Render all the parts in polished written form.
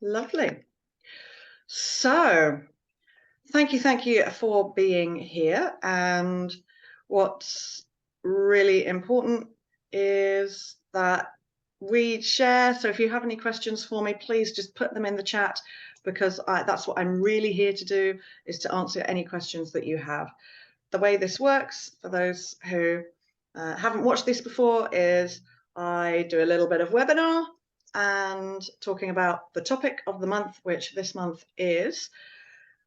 Lovely. So, thank you for being here. And what's really important is that we share. So, if you have any questions for me, please just put them in the chat because that's what I'm really here to do, is to answer any questions that you have. The way this works, for those who haven't watched this before, is I do a little bit of webinar and talking about the topic of the month, which this month is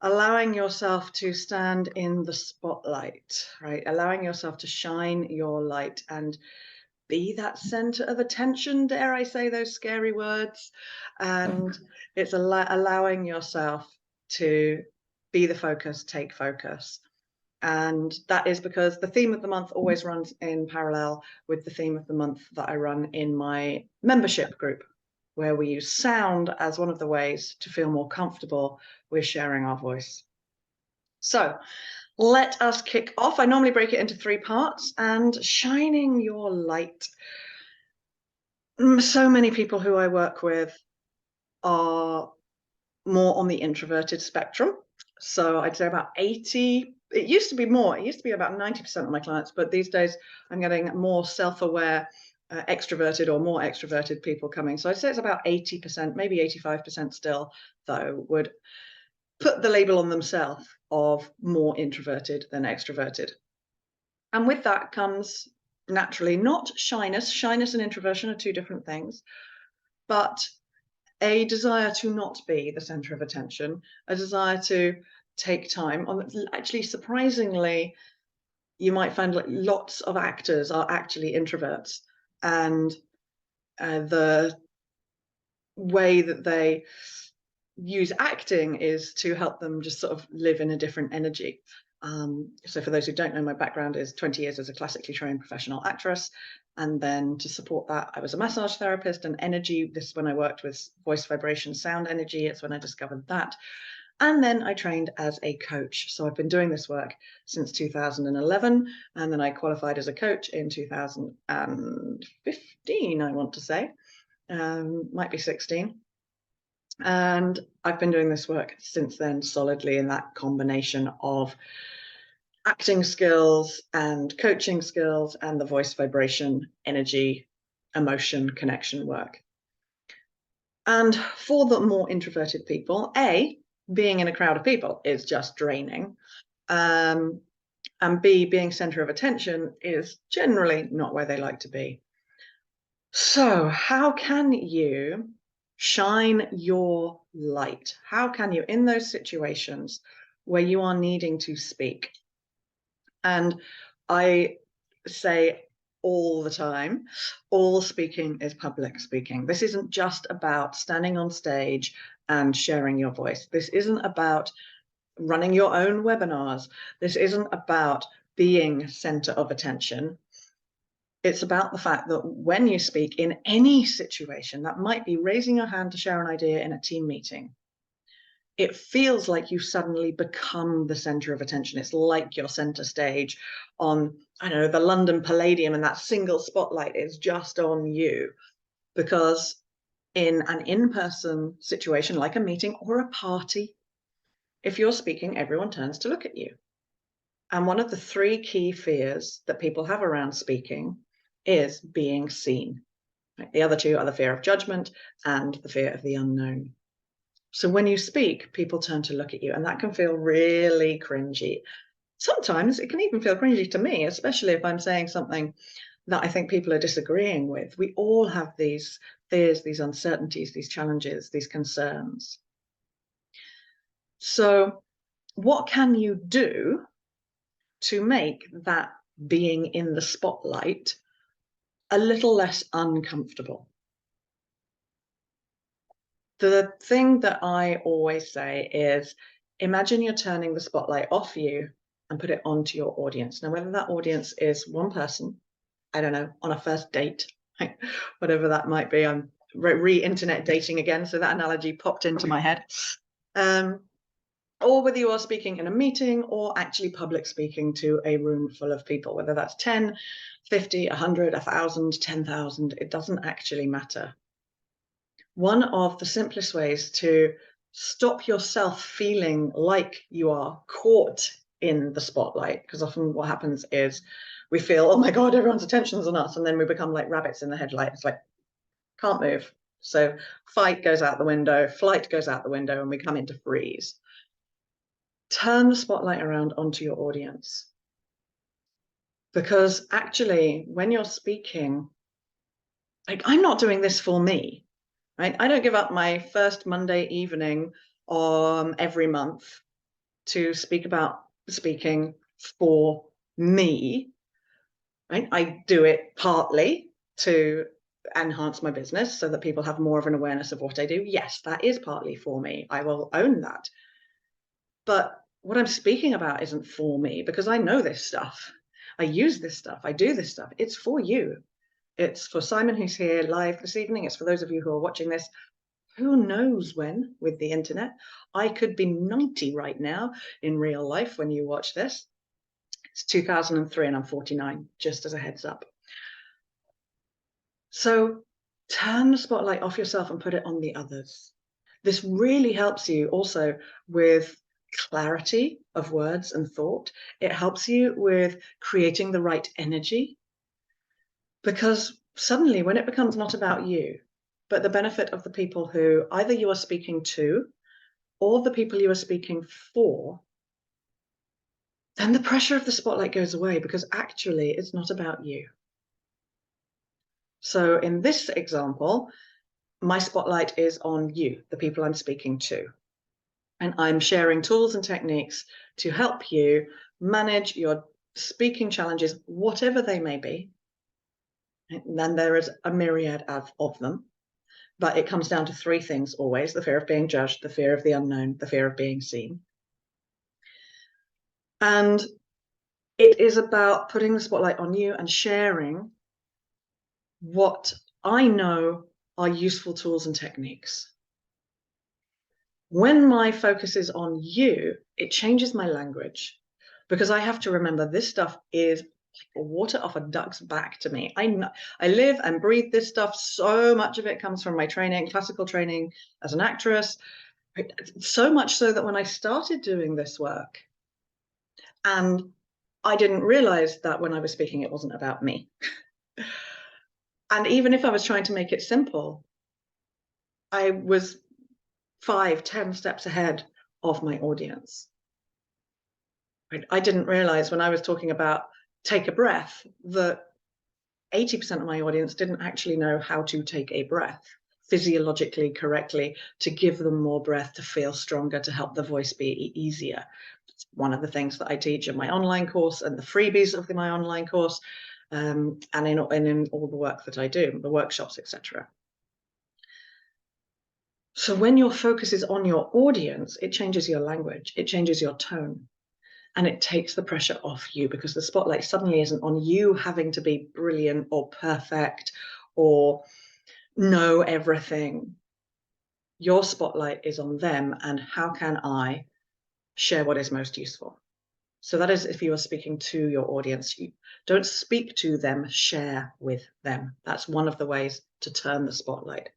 allowing yourself to stand in the spotlight, right? Allowing yourself to shine your light and be that center of attention, dare I say those scary words. And it's allowing yourself to be the focus, take focus. And that is because the theme of the month always runs in parallel with the theme of the month that I run in my membership group, where we use sound as one of the ways to feel more comfortable with sharing our voice. So let us kick off. I normally break it into 3 parts, and shining your light. So many people who I work with are more on the introverted spectrum. So I'd say about 80, it used to be more, it used to be about 90% of my clients, but these days I'm getting more self-aware, extroverted or more extroverted people coming. So I'd say it's about 80%, maybe 85% still, though, would put the label on themselves of more introverted than extroverted. And with that comes naturally not shyness. Shyness and introversion are 2 different things, but a desire to not be the center of attention, a desire to take time on. Actually, surprisingly, you might find like lots of actors are actually introverts, and the way that they use acting is to help them just sort of live in a different energy. So for those who don't know, my background is 20 years as a classically trained professional actress. And then to support that, I was a massage therapist and energy. This is when I worked with voice vibration, sound energy. It's when I discovered that. And then I trained as a coach. So I've been doing this work since 2011. And then I qualified as a coach in 2015, I want to say. Might be 16. And I've been doing this work since then solidly in that combination of acting skills and coaching skills and the voice vibration, energy, emotion, connection work. And for the more introverted people, A, being in a crowd of people is just draining. And B, being center of attention is generally not where they like to be. So how can you shine your light? How can you, in those situations where you are needing to speak? And I say all the time, all speaking is public speaking. This isn't just about standing on stage and sharing your voice. This isn't about running your own webinars. This isn't about being center of attention. It's about the fact that when you speak in any situation, that might be raising your hand to share an idea in a team meeting, it feels like you suddenly become the center of attention. It's like you're center stage on, I don't know, the London Palladium, and that single spotlight is just on you. Because in an in-person situation, like a meeting or a party, if you're speaking, everyone turns to look at you. And one of the 3 key fears that people have around speaking is being seen. The other 2 are the fear of judgment and the fear of the unknown. So when you speak, people turn to look at you, and that can feel really cringy. Sometimes it can even feel cringy to me, especially if I'm saying something that I think people are disagreeing with. We all have these fears, these uncertainties, these challenges, these concerns. So what can you do to make that being in the spotlight a little less uncomfortable? The thing that I always say is, imagine you're turning the spotlight off you and put it onto your audience. Now, whether that audience is one person, I don't know, on a first date, whatever that might be. I'm re-internet dating again, so that analogy popped into my head. Or whether you are speaking in a meeting or actually public speaking to a room full of people, whether that's 10, 50, 100, 1,000, 10,000, it doesn't actually matter. one of the simplest ways to stop yourself feeling like you are caught in the spotlight, because often what happens is we feel, oh my God, everyone's attention's on us, and then we become like rabbits in the headlight. It's like, can't move. So fight goes out the window, flight goes out the window, and we come into freeze. Turn the spotlight around onto your audience. Because actually, when you're speaking, like, I'm not doing this for me, right? I don't give up my first Monday evening every month to speak about speaking for me, right? I do it partly to enhance my business so that people have more of an awareness of what I do. Yes, that is partly for me. I will own that. But what I'm speaking about isn't for me, because I know this stuff. I use this stuff. I do this stuff. It's for you. It's for Simon, who's here live this evening. It's for those of you who are watching this. Who knows when, with the internet? I could be 90 right now in real life when you watch this. It's 2003 and I'm 49, just as a heads up. So turn the spotlight off yourself and put it on the others. This really helps you also with clarity of words and thought. It helps you with creating the right energy, because suddenly when it becomes not about you, but the benefit of the people who either you are speaking to or the people you are speaking for, then the pressure of the spotlight goes away, because actually it's not about you. So in this example, my spotlight is on you, the people I'm speaking to. And I'm sharing tools and techniques to help you manage your speaking challenges, whatever they may be. And then there is a myriad of them. But it comes down to three things always: the fear of being judged, the fear of the unknown, the fear of being seen. And it is about putting the spotlight on you and sharing what I know are useful tools and techniques. When my focus is on you, it changes my language, because I have to remember this stuff is like water off a duck's back to me. I live and breathe this stuff. So much of it comes from my training, classical training as an actress. So much so that when I started doing this work, and I didn't realize that when I was speaking, it wasn't about me. And even if I was trying to make it simple, I was 5-10 steps ahead of my audience. I didn't realize when I was talking about take a breath that 80% of my audience didn't actually know how to take a breath physiologically correctly, to give them more breath, to feel stronger, to help the voice be easier. It's one of the things that I teach in my online course and the freebies of my online course, and in all the work that I do, the workshops, etc. So when your focus is on your audience, it changes your language, it changes your tone, and it takes the pressure off you, because the spotlight suddenly isn't on you having to be brilliant or perfect or know everything. Your spotlight is on them, and how can I share what is most useful? So that is if you are speaking to your audience. You don't speak to them, share with them. That's one of the ways to turn the spotlight.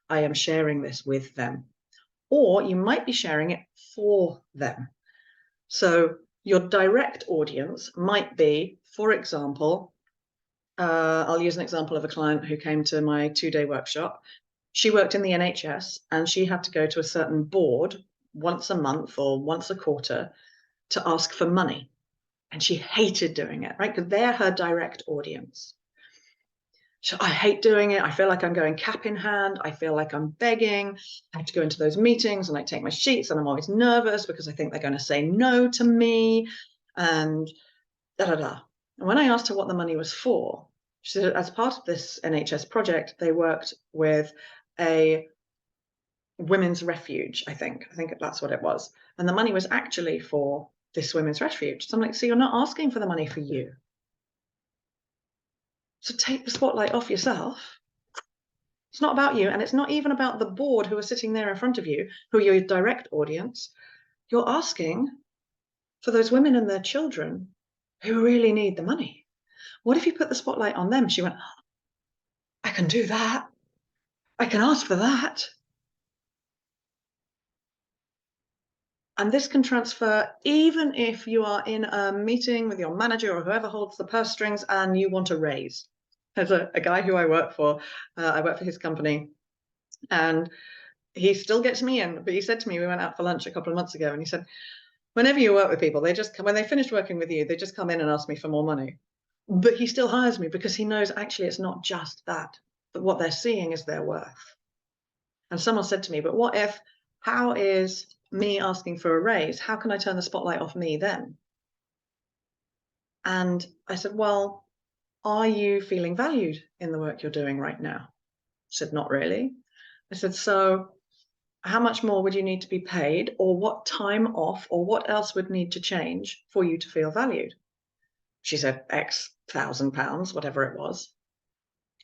I am sharing this with them. Or you might be sharing it for them. So your direct audience might be, for example, I'll use an example of a client who came to my 2-day workshop. She worked in the NHS and she had to go to a certain board once a month or once a quarter to ask for money. And she hated doing it, right? Because they're her direct audience. So I hate doing it. I feel like I'm going cap in hand. I feel like I'm begging. I have to go into those meetings and I take my sheets and I'm always nervous because I think they're going to say no to me and da da da. And when I asked her what the money was for, she said, as part of this NHS project, they worked with a women's refuge, I think that's what it was. And the money was actually for this women's refuge. So I'm like, so you're not asking for the money for you. So take the spotlight off yourself. It's not about you, and it's not even about the board who are sitting there in front of you, who are your direct audience. You're asking for those women and their children who really need the money. What if you put the spotlight on them? She went, I can do that. I can ask for that. And this can transfer even if you are in a meeting with your manager or whoever holds the purse strings and you want a raise. There's a guy who I work for, I work for his company, and he still gets me in, but he said to me, we went out for lunch a couple of months ago, and he said, whenever you work with people, they just come, when they finish working with you, they just come in and ask me for more money. But he still hires me because he knows actually it's not just that, but what they're seeing is their worth. And someone said to me, but what if, how is me asking for a raise, how can I turn the spotlight off me then? And I said, well, are you feeling valued in the work you're doing right now? He said, not really. I said, so how much more would you need to be paid, or what time off, or what else would need to change for you to feel valued? She said, X £1,000, whatever it was.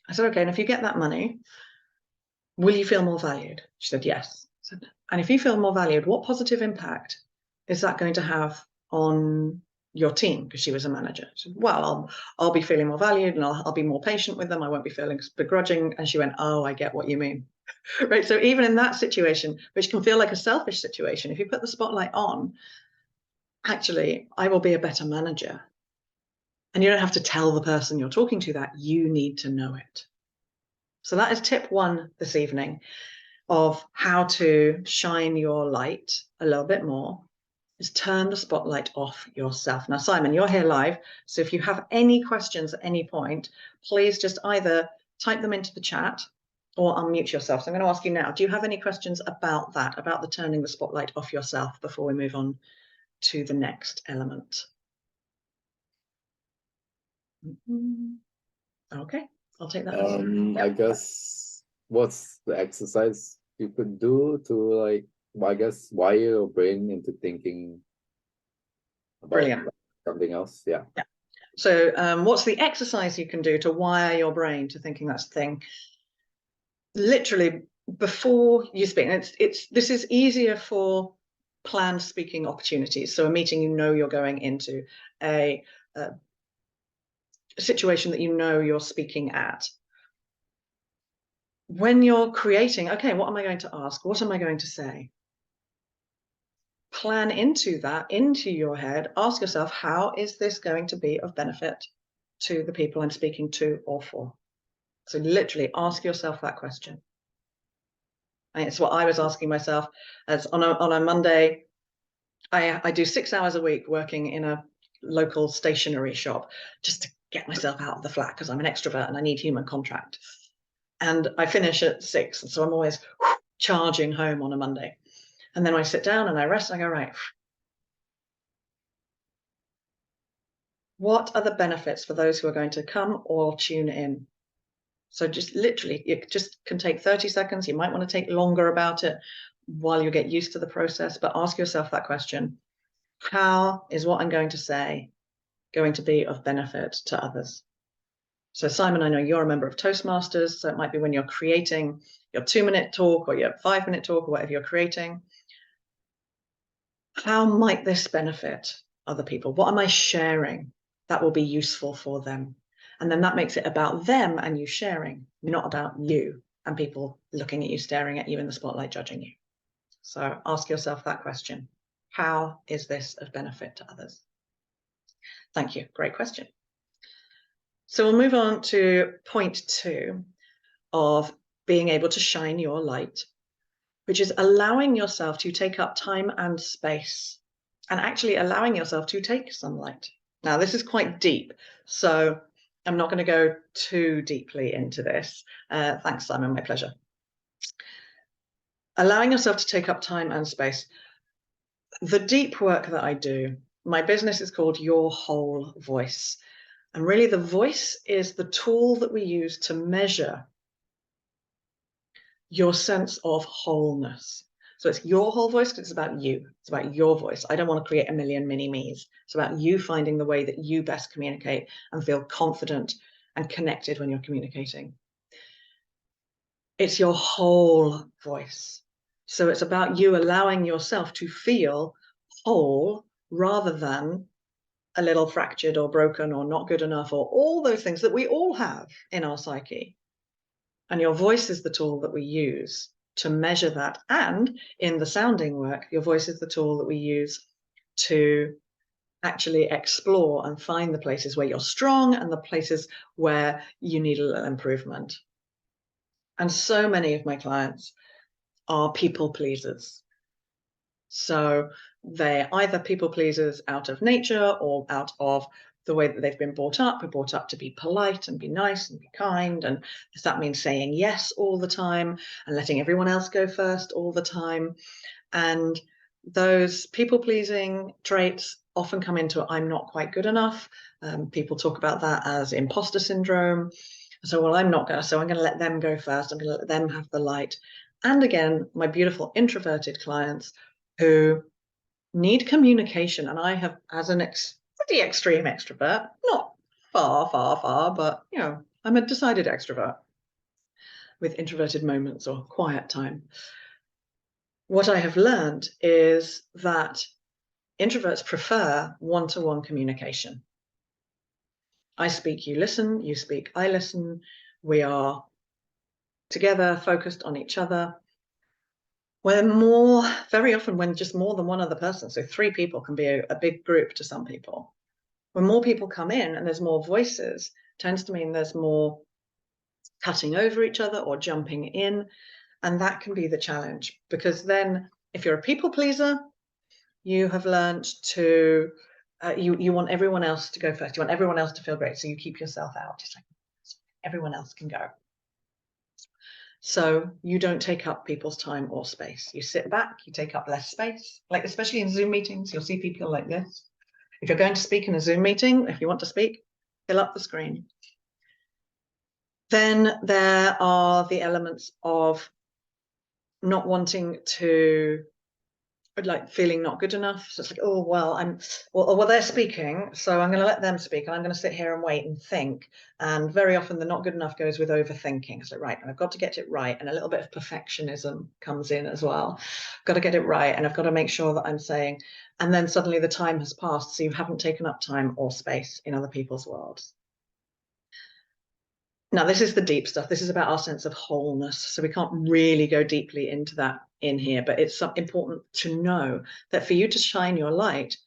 I said, okay, and if you get that money, will you feel more valued? She said, yes. I said, and if you feel more valued, what positive impact is that going to have on your team? Because she was a manager. She said, well, I'll be feeling more valued, and I'll be more patient with them. I won't be feeling begrudging. And she went, oh, I get what you mean. Right. So even in that situation, which can feel like a selfish situation, if you put the spotlight on, actually, I will be a better manager. And you don't have to tell the person you're talking to that, you need to know it. So that is tip 1 this evening of how to shine your light a little bit more, is turn the spotlight off yourself. Now, Simon, you're here live. So if you have any questions at any point, please just either type them into the chat or unmute yourself. So I'm going to ask you now, do you have any questions about that, about the turning the spotlight off yourself, before we move on to the next element? Okay, I'll take that. I guess what's the exercise you could do to, like, I guess, wire your brain into thinking about Brilliant. something else? Yeah. So what's the exercise you can do to wire your brain to thinking that's the thing? Literally, before you speak, and this is easier for planned speaking opportunities. So a meeting you know you're going into, a situation that you know you're speaking at. When you're creating, okay, what am I going to ask? What am I going to say? Plan into that, into your head. Ask yourself, how is this going to be of benefit to the people I'm speaking to or for? So literally ask yourself that question. And it's what I was asking myself as on a Monday. I do 6 hours a week working in a local stationery shop just to get myself out of the flat, because I'm an extrovert and I need human contact. And I finish at 6, and so I'm always charging home on a Monday. And then I sit down and I rest and I go, right, what are the benefits for those who are going to come or tune in? So just literally, it just can take 30 seconds. You might want to take longer about it while you get used to the process, but ask yourself that question. How is what I'm going to say going to be of benefit to others? So Simon, I know you're a member of Toastmasters, so it might be when you're creating your 2-minute talk or your 5-minute talk or whatever you're creating. How might this benefit other people? What am I sharing that will be useful for them? And then that makes it about them and you sharing, not about you and people looking at you, staring at you in the spotlight, judging you. So ask yourself that question. How is this of benefit to others? Thank you. Great question. So we'll move on to point 2 of being able to shine your light, which is allowing yourself to take up time and space, and actually allowing yourself to take sunlight. Now, this is quite deep, so I'm not going to go too deeply into this. Thanks, Simon, my pleasure. Allowing yourself to take up time and space. The deep work that I do, my business is called Your Whole Voice. And really the voice is the tool that we use to measure your sense of wholeness. So it's your whole voice because it's about you. It's about your voice. I don't want to create a million mini me's. It's about you finding the way that you best communicate and feel confident and connected when you're communicating. It's your whole voice. So it's about you allowing yourself to feel whole rather than a little fractured or broken or not good enough or all those things that we all have in our psyche. And your voice is the tool that we use to measure that. And in the sounding work, your voice is the tool that we use to actually explore and find the places where you're strong and the places where you need a little improvement. And so many of my clients are people pleasers. So they're either people pleasers out of nature or out of the way that they've been brought up. We're brought up to be polite and be nice and be kind. And does that mean saying yes all the time and letting everyone else go first all the time? And those people-pleasing traits often come into I'm not quite good enough. People talk about that as imposter syndrome. So, well, I'm not going to, so I'm going to let them go first. I'm going to let them have the light. And again, my beautiful introverted clients who need communication. And I have, as an pretty extreme extrovert, not far, but, you know, I'm a decided extrovert with introverted moments or quiet time. What I have learned is that introverts prefer one-to-one communication. I speak, you listen, you speak, I listen. We are together, focused on each other. Very often when just more than one other person, so 3 people can be a big group to some people. When more people come in and there's more voices, tends to mean there's more cutting over each other or jumping in. And that can be the challenge, because then if you're a people pleaser, you have learned to, you want everyone else to go first. You want everyone else to feel great. So you keep yourself out. It's like everyone else can go. So you don't take up people's time or space. You sit back, you take up less space, like especially in Zoom meetings, you'll see people like this. If you're going to speak in a Zoom meeting, if you want to speak, fill up the screen. Then there are the elements of not wanting to, like feeling not good enough. So it's like, oh, well, they're speaking, so I'm going to let them speak and I'm going to sit here and wait and think. And very often the not good enough goes with overthinking. So right, I've got to get it right. And a little bit of perfectionism comes in as well. Got to get it right. And I've got to make sure that I'm saying, and then suddenly the time has passed. So you haven't taken up time or space in other people's worlds. Now, this is the deep stuff. This is about our sense of wholeness. So we can't really go deeply into that in here, but it's important to know that for you to shine your light,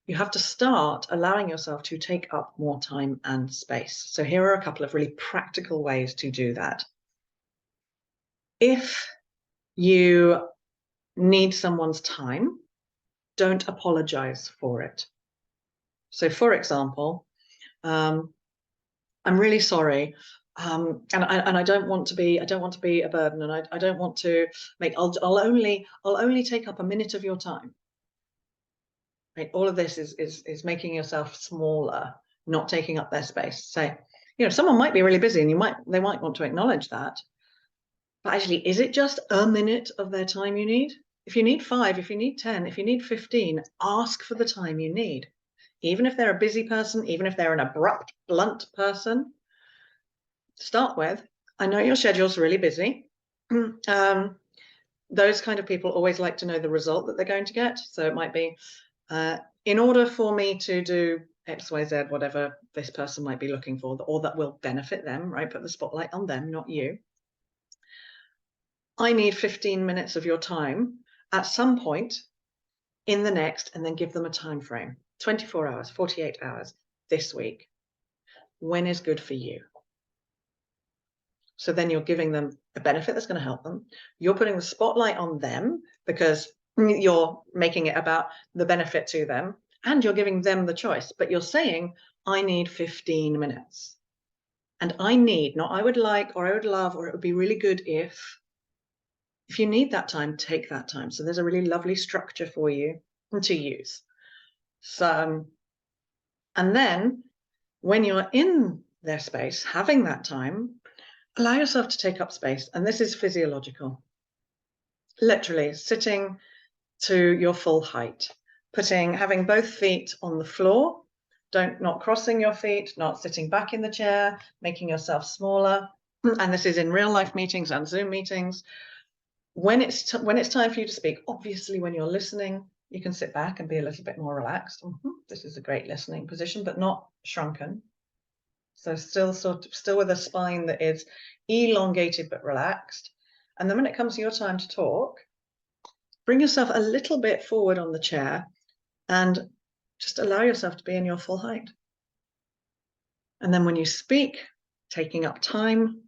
you have to start allowing yourself to take up more time and space. So here are a couple of really practical ways to do that. If you need someone's time, don't apologize for it. So for example, I'm really sorry. And I don't want to be a burden, and I don't want to make, I'll only take up a minute of your time. Right? All of this is making yourself smaller, not taking up their space. So, you know, someone might be really busy and they might want to acknowledge that. But actually, is it just a minute of their time you need? If you need 5, if you need 10, if you need 15, ask for the time you need. Even if they're a busy person, even if they're an abrupt, blunt person, to start with, I know your schedule's really busy. Those kind of people always like to know the result that they're going to get. So it might be, in order for me to do X, Y, Z, whatever this person might be looking for, or that will benefit them, right? Put the spotlight on them, not you. I need 15 minutes of your time at some point in the next, and then give them a time frame, 24 hours, 48 hours this week. When is good for you? So then you're giving them a benefit that's going to help them. You're putting the spotlight on them because you're making it about the benefit to them, and you're giving them the choice. But you're saying, I need 15 minutes. And I need, not I would like, or I would love, or it would be really good if you need that time, take that time. So there's a really lovely structure for you to use. So, and then when you're in their space, having that time, allow yourself to take up space. And this is physiological. Literally sitting to your full height, having both feet on the floor, not crossing your feet, not sitting back in the chair, making yourself smaller. And this is in real life meetings and Zoom meetings. When it's time for you to speak, obviously when you're listening, you can sit back and be a little bit more relaxed. This is a great listening position, but not shrunken. So still with a spine that is elongated but relaxed. And then when it comes to your time to talk, bring yourself a little bit forward on the chair and just allow yourself to be in your full height. And then when you speak, taking up time,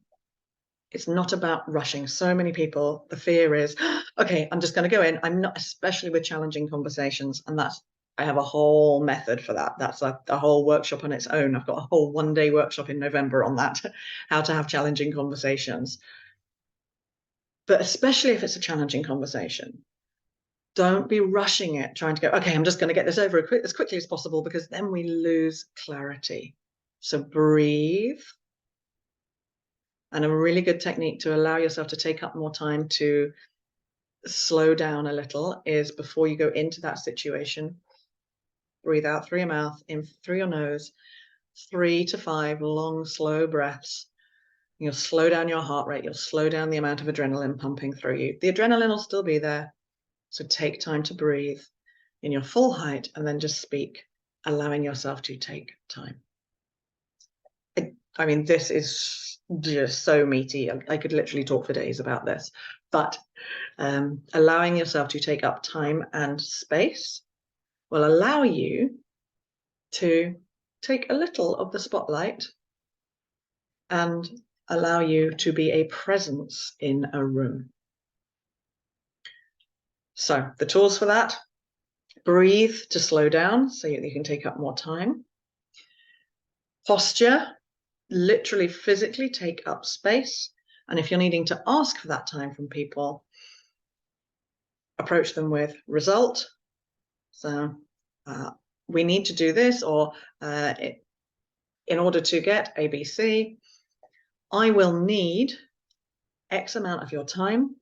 it's not about rushing. So many people, the fear is, okay, I'm just going to go in. I'm not, especially with challenging conversations. And I have a whole method for that. That's a whole workshop on its own. I've got a whole one-day workshop in November on that, how to have challenging conversations. But especially if it's a challenging conversation, don't be rushing it, trying to go, okay, I'm just going to get this over as quickly as possible, because then we lose clarity. So breathe. And a really good technique to allow yourself to take up more time to slow down a little is, before you go into that situation, breathe out through your mouth, in through your nose, 3 to 5 long, slow breaths. You'll slow down your heart rate. You'll slow down the amount of adrenaline pumping through you. The adrenaline will still be there. So take time to breathe in your full height and then just speak, allowing yourself to take time. I mean, this is just so meaty. I could literally talk for days about this, but allowing yourself to take up time and space will allow you to take a little of the spotlight and allow you to be a presence in a room. So the tools for that: breathe to slow down so you can take up more time. Posture, literally physically take up space. And if you're needing to ask for that time from people, approach them with result. So we need to do this, or in order to get ABC, I will need X amount of your time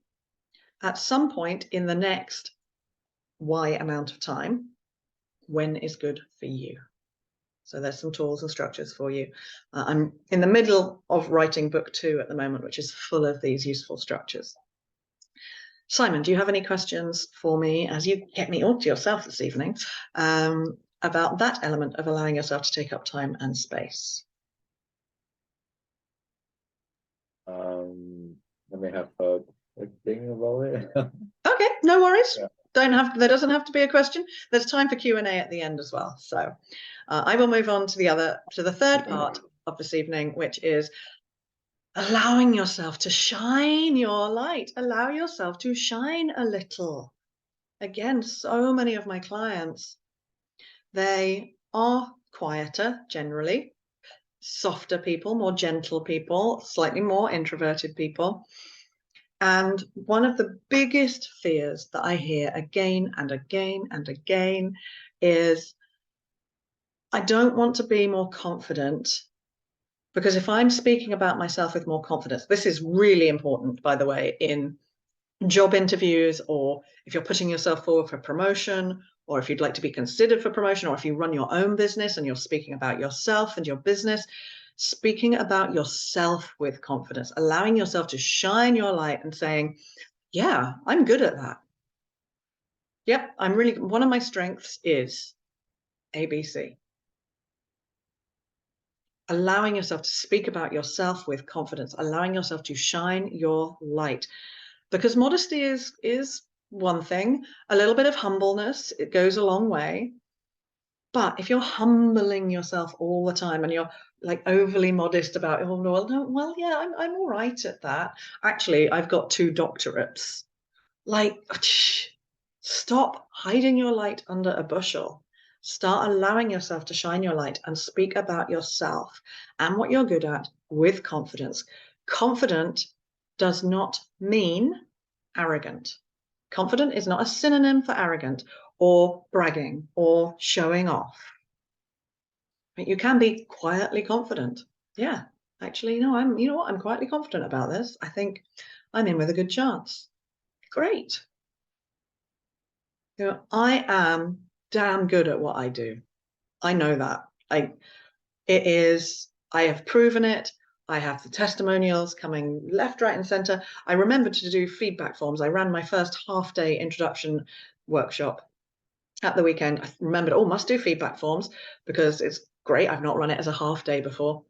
at some point in the next Y amount of time. When is good for you? So there's some tools and structures for you. I'm in the middle of writing book 2 at the moment, which is full of these useful structures. Simon, do you have any questions for me, as you get me all to yourself this evening, about that element of allowing yourself to take up time and space? I may have a thing about it. Okay, no worries. Yeah. There doesn't have to be a question. There's time for Q&A at the end as well. So I will move on to the third part of this evening, which is allowing yourself to shine your light. Allow yourself to shine a little. Again, so many of my clients, they are quieter generally, softer people, more gentle people, slightly more introverted people. And one of the biggest fears that I hear again and again and again is, I don't want to be more confident, because if I'm speaking about myself with more confidence, this is really important, by the way, in job interviews, or if you're putting yourself forward for promotion, or if you'd like to be considered for promotion, or if you run your own business and you're speaking about yourself and your business, speaking about yourself with confidence, allowing yourself to shine your light and saying, yeah, I'm good at that. Yep, one of my strengths is ABC. Allowing yourself to speak about yourself with confidence, allowing yourself to shine your light. Because modesty is one thing, a little bit of humbleness, it goes a long way. But if you're humbling yourself all the time and you're like overly modest about, oh no, well, yeah, I'm all right at that. Actually, I've got 2 doctorates. Like, stop hiding your light under a bushel. Start allowing yourself to shine your light and speak about yourself and what you're good at with confidence. Confident does not mean arrogant. Confident is not a synonym for arrogant or bragging or showing off. But you can be quietly confident. Yeah, actually, no, you know what? I'm quietly confident about this. I think I'm in with a good chance. Great. You know, I am damn good at what I do. I know that. I have proven it. I have the testimonials coming left, right, and center. I remember to do feedback forms. I ran my first half-day introduction workshop at the weekend. I remembered, must do feedback forms, because it's great. I've not run it as a half day before.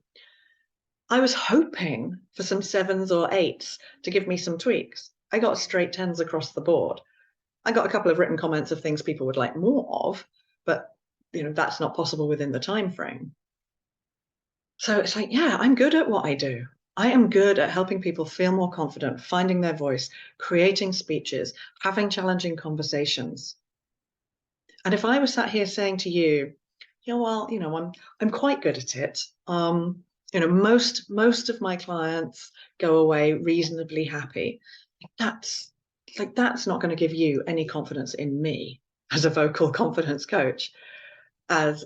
I was hoping for some 7s or 8s to give me some tweaks. I got straight 10s across the board. I got a couple of written comments of things people would like more of, but that's not possible within the time frame. So it's like, yeah, I'm good at what I do. I am good at helping people feel more confident, finding their voice, creating speeches, having challenging conversations. And if I was sat here saying to you, yeah, well, I'm quite good at it. Most of my clients go away reasonably happy. That's not going to give you any confidence in me as a vocal confidence coach, as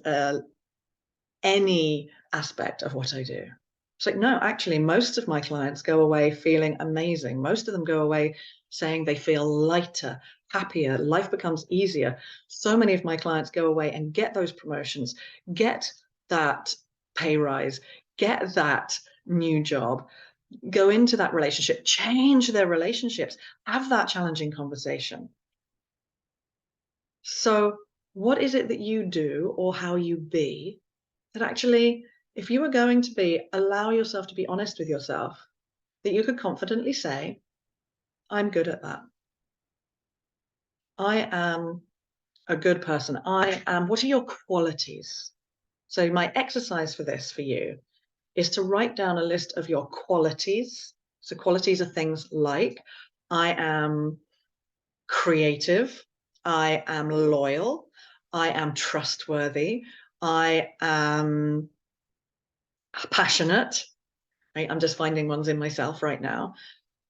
any aspect of what I do. It's like, no, actually, most of my clients go away feeling amazing. Most of them go away saying they feel lighter, happier, life becomes easier. So many of my clients go away and get those promotions, get that pay rise, get that new job, go into that relationship, change their relationships, have that challenging conversation. So what is it that you do or how you be that actually, if you were going to allow yourself to be honest with yourself, that you could confidently say, I'm good at that. I am a good person. What are your qualities? So my exercise for this for you is to write down a list of your qualities. So qualities are things like, I am creative, I am loyal, I am trustworthy, I am passionate. Right? I'm just finding ones in myself right now.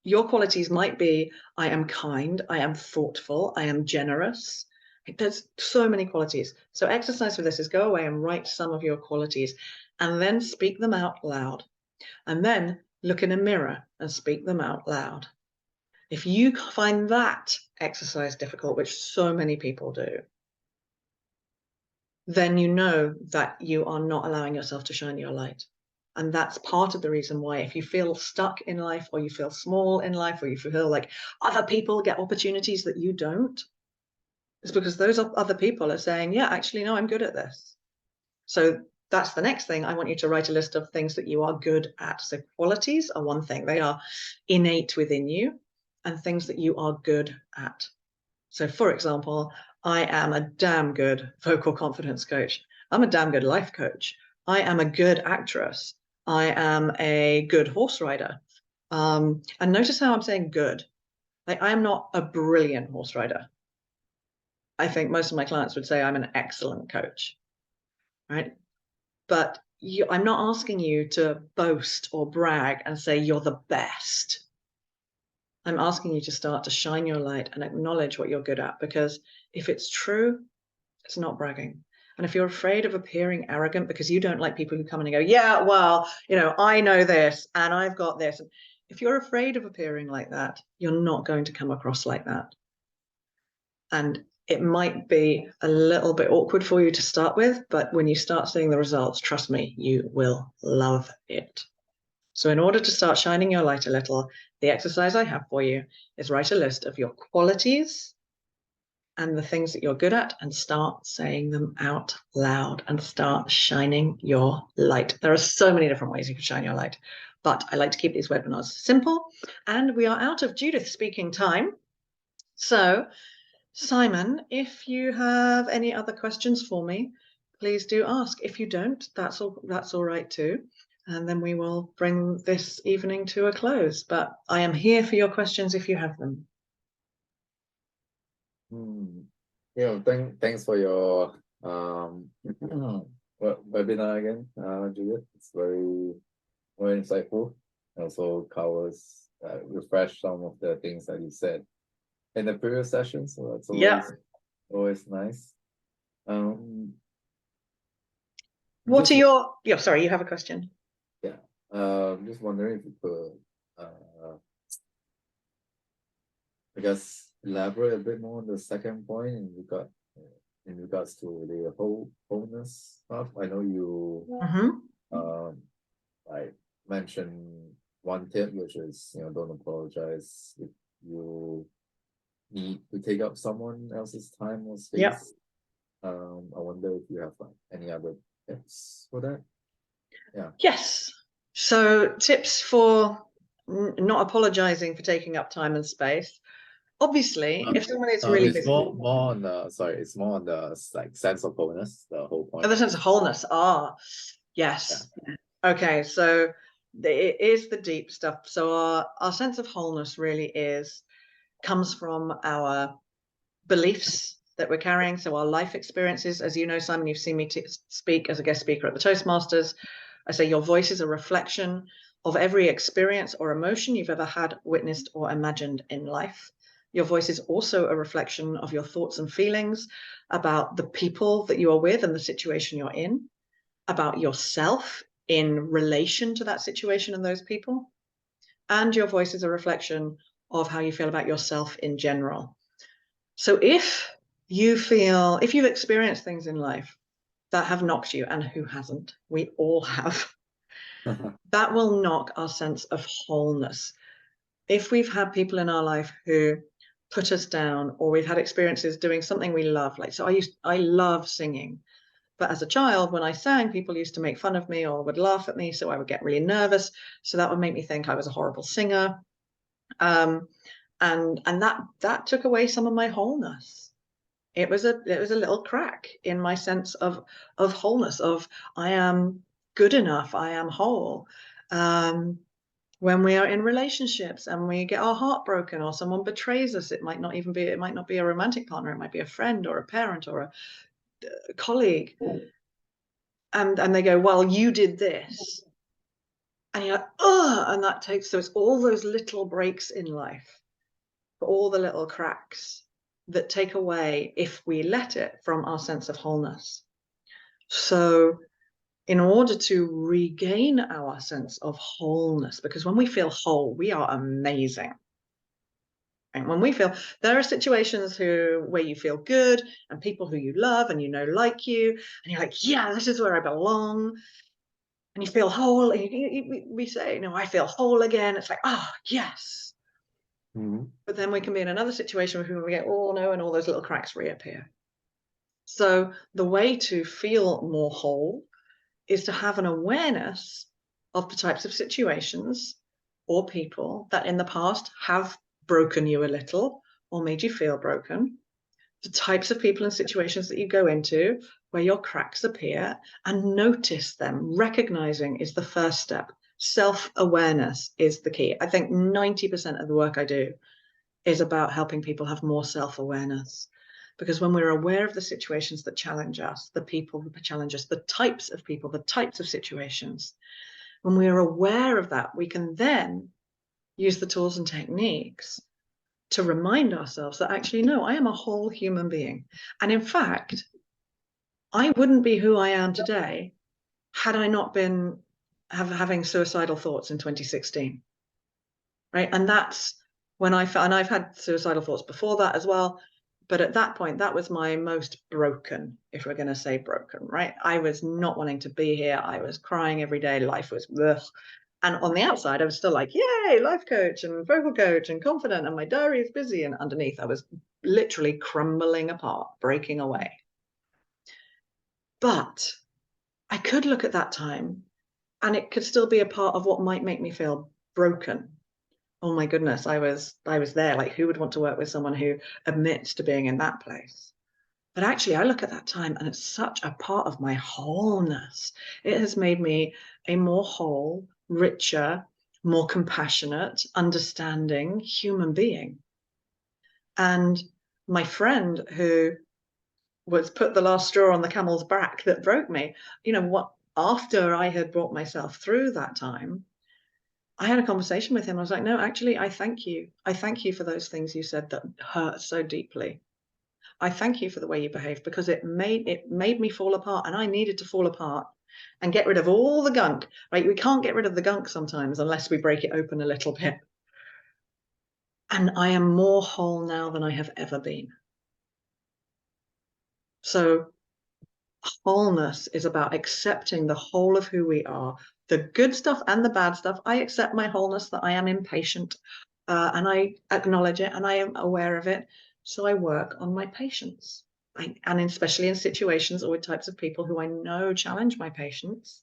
Your qualities might be, I am kind, I am thoughtful, I am generous. There's so many qualities. So exercise for this is go away and write some of your qualities and then speak them out loud. And then look in a mirror and speak them out loud. If you find that exercise difficult, which so many people do, then you know that you are not allowing yourself to shine your light. And that's part of the reason why, if you feel stuck in life, or you feel small in life, or you feel like other people get opportunities that you don't, it's because those other people are saying, yeah, actually, no, I'm good at this. So that's the next thing. I want you to write a list of things that you are good at. So qualities are one thing, they are innate within you, and things that you are good at. So for example, I am a damn good vocal confidence coach. I'm a damn good life coach. I am a good actress. I am a good horse rider. And notice how I'm saying good. Like, I am not a brilliant horse rider. I think most of my clients would say I'm an excellent coach, right? But I'm not asking you to boast or brag and say you're the best. I'm asking you to start to shine your light and acknowledge what you're good at, because if it's true, it's not bragging. And if you're afraid of appearing arrogant because you don't like people who come in and go, yeah, well, I know this and I've got this. If you're afraid of appearing like that, you're not going to come across like that. And it might be a little bit awkward for you to start with, but when you start seeing the results, trust me, you will love it. So in order to start shining your light a little, the exercise I have for you is write a list of your qualities and the things that you're good at and start saying them out loud and start shining your light. There are so many different ways you can shine your light, but I like to keep these webinars simple. And we are out of Judith speaking time. So Simon, if you have any other questions for me, please do ask. If you don't, that's all right too. And then we will bring this evening to a close. But I am here for your questions if you have them. Thanks for your webinar again, Juliet. It's very insightful. Also covers refresh some of the things that you said in the previous session. So that's always nice. What are your? Yeah, sorry, you have a question. Yeah. Just wondering if you could I guess elaborate a bit more on the second point in regards to the wholeness stuff. I know you I mentioned one tip, which is don't apologize if you need to take up someone else's time or space. Yeah. I wonder if you have any other tips for that. Yeah. Yes. So tips for not apologizing for taking up time and space. Obviously, if someone is really It's busy, more on the it's more on the like sense of wholeness, the whole point. the sense of wholeness. Yeah. Yes. Okay, so it is the deep stuff. So our sense of wholeness really comes from our beliefs that we're carrying. So our life experiences, as you know, Simon, you've seen me speak as a guest speaker at the Toastmasters. I say your voice is a reflection of every experience or emotion you've ever had, witnessed, or imagined in life. Your voice is also a reflection of your thoughts and feelings about the people that you are with and the situation you're in, about yourself in relation to that situation and those people. And your voice is a reflection of how you feel about yourself in general. So if you've experienced things in life that have knocked you, and who hasn't? We all have. That will knock our sense of wholeness. If we've had people in our life who put us down, or we've had experiences doing something we love, like, so I love singing, but as a child, when I sang, people used to make fun of me or would laugh at me, so I would get really nervous. So that would make me think I was a horrible singer, and that took away some of my wholeness. It was a little crack in my sense of wholeness, of I am good enough, I am whole. When we are in relationships and we get our heart broken, or someone betrays us, it might not be a romantic partner, it might be a friend or a parent or a colleague, and they go, well, you did this, and you're like, oh, and that takes, so it's all those little breaks in life, all the little cracks that take away, if we let it, from our sense of wholeness. So in order to regain our sense of wholeness, because when we feel whole, we are amazing. And when we feel, there are situations where you feel good, and people who you love and like you, and you're like, yeah, this is where I belong. And you feel whole, and we say, I feel whole again. It's like, yes. Mm-hmm. But then we can be in another situation where we get, oh no, and all those little cracks reappear. So the way to feel more whole is to have an awareness of the types of situations or people that in the past have broken you a little or made you feel broken, the types of people and situations that you go into where your cracks appear, and notice them. Recognizing is the first step. Self-awareness is the key. I think 90% of the work I do is about helping people have more self-awareness. Because when we're aware of the situations that challenge us, the people that challenge us, the types of people, the types of situations, when we are aware of that, we can then use the tools and techniques to remind ourselves that actually, no, I am a whole human being. And in fact, I wouldn't be who I am today had I not been having suicidal thoughts in 2016. Right. And that's when and I've had suicidal thoughts before that as well. But at that point, that was my most broken, if we're going to say broken, right? I was not wanting to be here. I was crying every day. Life was ugh. And on the outside, I was still like, yay, life coach and vocal coach and confident, and my diary is busy. And underneath, I was literally crumbling apart, breaking away. But I could look at that time, and it could still be a part of what might make me feel broken. Oh my goodness, I was there. Like, who would want to work with someone who admits to being in that place? But actually, I look at that time and it's such a part of my wholeness. It has made me a more whole, richer, more compassionate, understanding human being. And my friend who was put the last straw on the camel's back that broke me, after I had brought myself through that time, I had a conversation with him. I was like, no, actually, I thank you. I thank you for those things you said that hurt so deeply. I thank you for the way you behaved, because it made me fall apart, and I needed to fall apart and get rid of all the gunk, right? We can't get rid of the gunk sometimes unless we break it open a little bit. And I am more whole now than I have ever been. So wholeness is about accepting the whole of who we are, the good stuff and the bad stuff. I accept my wholeness, that I am impatient, and I acknowledge it and I am aware of it. So I work on my patience. And especially in situations or with types of people who I know challenge my patience,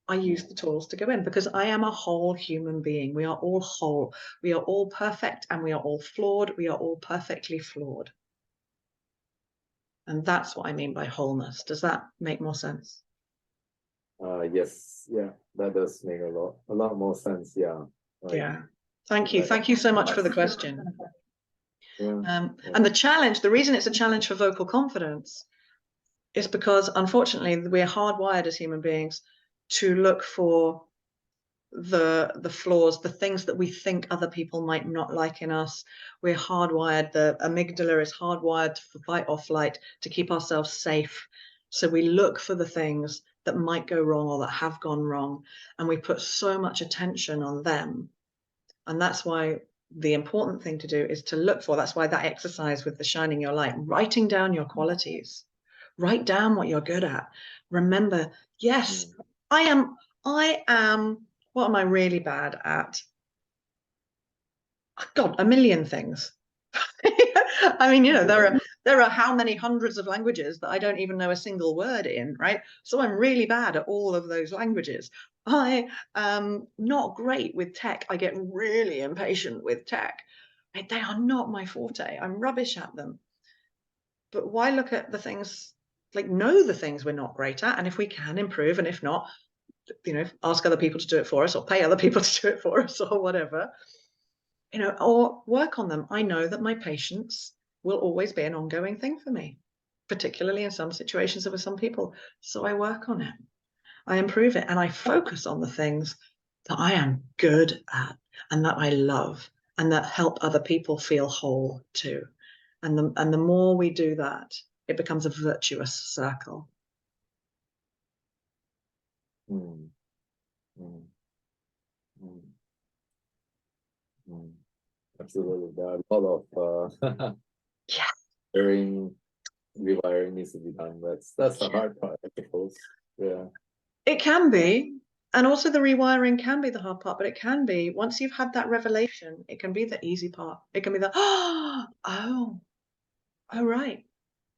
I use the tools to go in, because I am a whole human being. We are all whole. We are all perfect, and we are all flawed. We are all perfectly flawed. And that's what I mean by wholeness. Does that make more sense? Yes, yeah, that does make a lot more sense. Yeah. Like, Yeah. Thank you. like, Thank you so much for the question. yeah, yeah. And the challenge, the reason it's a challenge for vocal confidence is because, unfortunately, we're hardwired as human beings to look for the flaws, the things that we think other people might not like in us. We're hardwired, the amygdala is hardwired for fight or flight, to keep ourselves safe. So we look for the things that might go wrong or that have gone wrong, and we put so much attention on them. And that's why the important thing to do is to look for, that's why that exercise with the shining your light, writing down your qualities, write down what you're good at. Remember, yes, I am, what am I really bad at? God, a million things. I mean, there are how many hundreds of languages that I don't even know a single word in, right? So I'm really bad at all of those languages. I am not great with tech. I get really impatient with tech. They are not my forte. I'm rubbish at them. But why look at the things, like, know the things we're not great at, and if we can improve, and if not, ask other people to do it for us, or pay other people to do it for us, or whatever. Or work on them. I know that my patience will always be an ongoing thing for me, particularly in some situations with some people. So I work on it, I improve it, and I focus on the things that I am good at and that I love and that help other people feel whole too. And the more we do that, it becomes a virtuous circle. Mm, mm, mm, mm. Absolutely. There are a lot of Yeah, rewiring needs to be done. That's the hard part, I suppose. Yeah. it can be. And also the rewiring can be the hard part, but it can be, once you've had that revelation, it can be the easy part. It can be the, oh, right.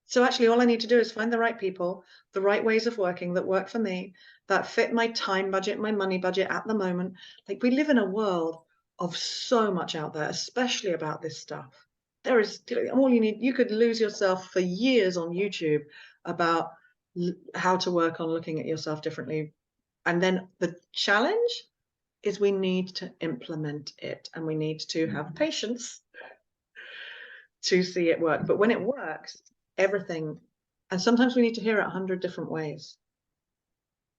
So actually all I need to do is find the right people, the right ways of working that work for me, that fit my time budget, my money budget at the moment. Like, we live in a world of so much out there, especially about this stuff. There is all you need. You could lose yourself for years on YouTube about how to work on looking at yourself differently. And then the challenge is we need to implement it, and we need to have patience to see it work. But when it works, everything, and sometimes we need to hear it 100 different ways.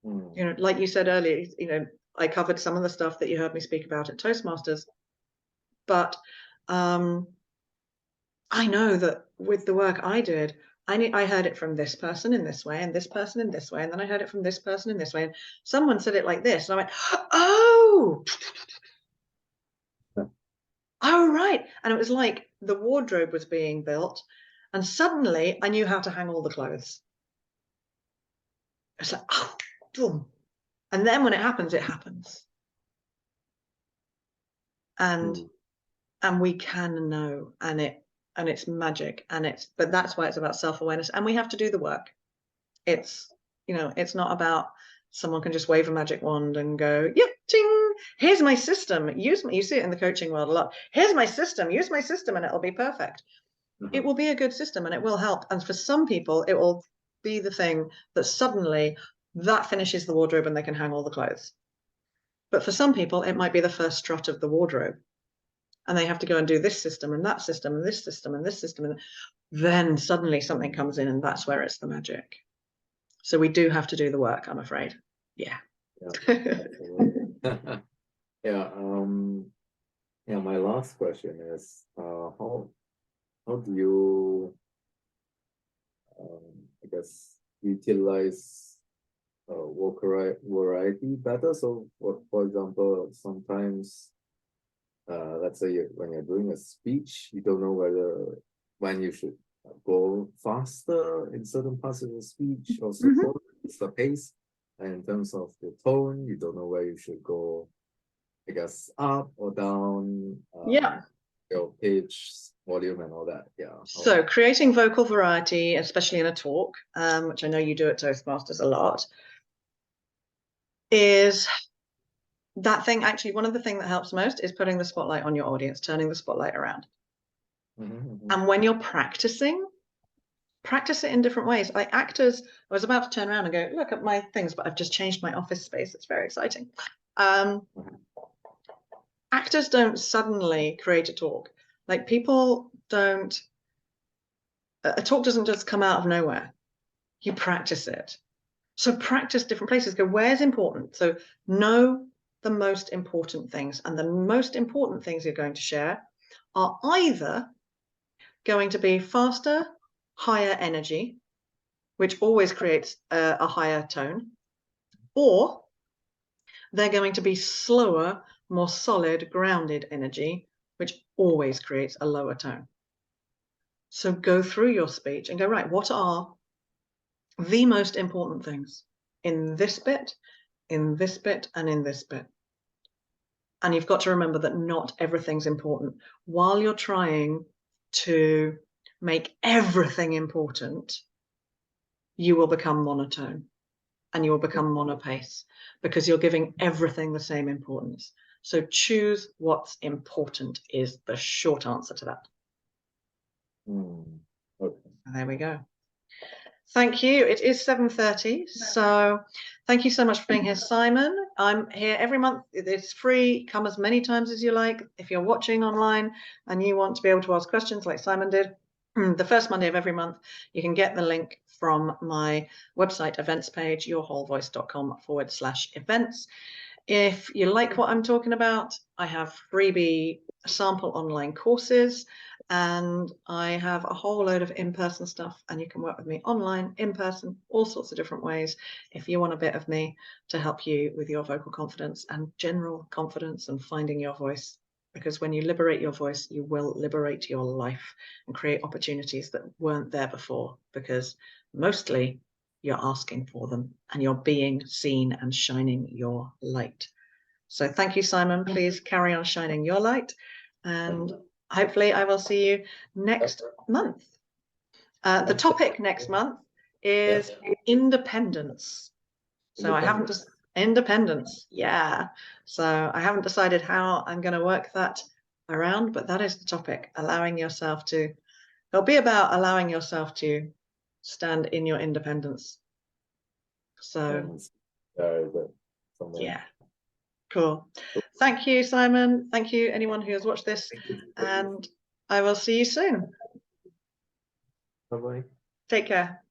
Like you said earlier, I covered some of the stuff that you heard me speak about at Toastmasters, but I know that with the work I did, I heard it from this person in this way, and this person in this way, and then I heard it from this person in this way, and someone said it like this, and I went, oh, right. And it was like the wardrobe was being built, and suddenly I knew how to hang all the clothes. It's like, oh, boom. And then when it happens, it happens. And we can know, and it's magic, but that's why it's about self-awareness, and we have to do the work. It's not about someone can just wave a magic wand and go, yeah, ting, here's my system, you see it in the coaching world a lot. Here's my system, use my system, and it'll be perfect. It will be a good system, and it will help. And for some people, it will be the thing that suddenly that finishes the wardrobe and they can hang all the clothes. But for some people, it might be the first strut of the wardrobe, and they have to go and do this system and that system and this system and this system, and then suddenly something comes in, and that's where it's the magic. So we do have to do the work, I'm afraid. Yeah. Yeah. My last question is, how do you, I guess, utilize variety better? So, for example, sometimes, let's say when you're doing a speech, you don't know when you should go faster in certain parts of the speech, or support the pace. And in terms of the tone, you don't know where you should go, I guess, up or down. Your pitch, volume, and all that. Yeah. So creating vocal variety, especially in a talk, which I know you do at Toastmasters a lot, is that thing. Actually, one of the things that helps most is putting the spotlight on your audience, turning the spotlight around. And when you're practicing, practice it in different ways. Like actors, I was about to turn around and go, look at my things, but I've just changed my office space. It's very exciting. Actors don't suddenly create a talk. Like people don't, a talk doesn't just come out of nowhere. You practice it. So practice different places. Go, where's important? So know the most important things. And the most important things you're going to share are either going to be faster, higher energy, which always creates a higher tone, or they're going to be slower, more solid, grounded energy, which always creates a lower tone. So go through your speech and go, right, what are the most important things in this bit, in this bit, and in this bit? And you've got to remember that not everything's important. While you're trying to make everything important, you will become monotone and you will become monopace because you're giving everything the same importance. So choose what's important is the short answer to that. Okay. There we go. Thank you. It is 7:30. So thank you so much for being here, Simon. I'm here every month. It's free. Come as many times as you like. If you're watching online and you want to be able to ask questions like Simon did, the first Monday of every month, you can get the link from my website events page, yourwholeboice.com/events. If you like what I'm talking about, I have freebie sample online courses and I have a whole load of in-person stuff, and you can work with me online, in person, all sorts of different ways if you want a bit of me to help you with your vocal confidence and general confidence and finding your voice. Because when you liberate your voice, you will liberate your life and create opportunities that weren't there before, because mostly you're asking for them and you're being seen and shining your light. So thank you, Simon. Please carry on shining your light, and hopefully I will see you next month. The topic next month is independence. So I haven't just independence. Yeah. So I haven't decided how I'm going to work that around, but that is the topic, allowing yourself to, it'll be about allowing yourself to stand in your independence. So yeah, cool. Thank you, Simon. Thank you, anyone who has watched this, and I will see you soon. Bye-bye. Take care.